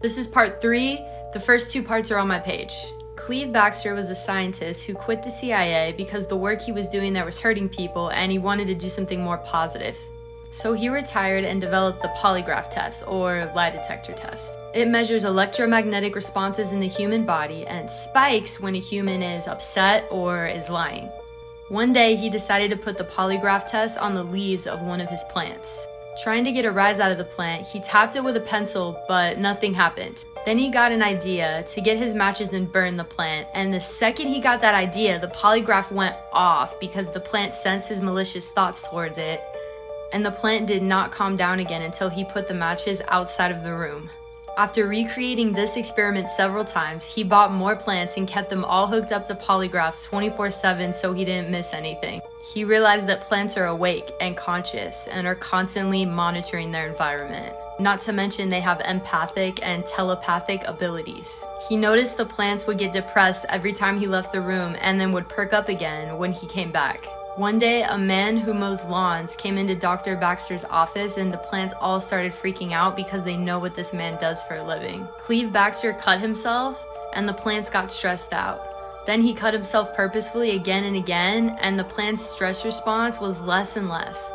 This is part 3. The first 2 parts are on my page. Cleve Backster was a scientist who quit the CIA because the work he was doing there was hurting people and he wanted to do something more positive. So he retired and developed the polygraph test, or lie detector test. It measures electromagnetic responses in the human body and spikes when a human is upset or is lying. One day he decided to put the polygraph test on the leaves of one of his plants. Trying to get a rise out of the plant, he tapped it with a pencil, but nothing happened. Then he got an idea to get his matches and burn the plant, and the second he got that idea, the polygraph went off because the plant sensed his malicious thoughts towards it, and the plant did not calm down again until he put the matches outside of the room. After recreating this experiment several times, he bought more plants and kept them all hooked up to polygraphs 24/7 so he didn't miss anything. He realized that plants are awake and conscious and are constantly monitoring their environment. Not to mention they have empathic and telepathic abilities. He noticed the plants would get depressed every time he left the room and then would perk up again when he came back. One day, a man who mows lawns came into Dr. Backster's office and the plants all started freaking out because they know what this man does for a living. Cleve Backster cut himself and the plants got stressed out. Then he cut himself purposefully again and again, and the plant's stress response was less and less.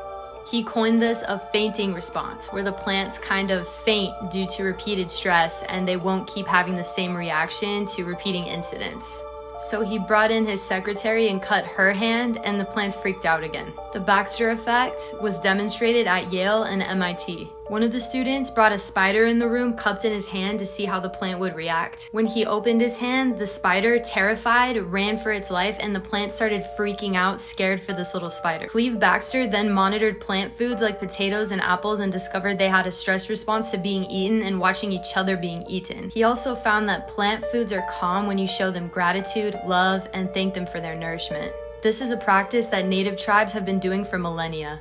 He coined this a fainting response, where the plants kind of faint due to repeated stress and they won't keep having the same reaction to repeating incidents. So he brought in his secretary and cut her hand, and the plants freaked out again. The Backster effect was demonstrated at Yale and MIT. One of the students brought a spider in the room cupped in his hand to see how the plant would react. When he opened his hand, the spider, terrified, ran for its life, and the plant started freaking out, scared for this little spider. Cleve Backster then monitored plant foods like potatoes and apples and discovered they had a stress response to being eaten and watching each other being eaten. He also found that plant foods are calm when you show them gratitude, love, and thank them for their nourishment. This is a practice that native tribes have been doing for millennia.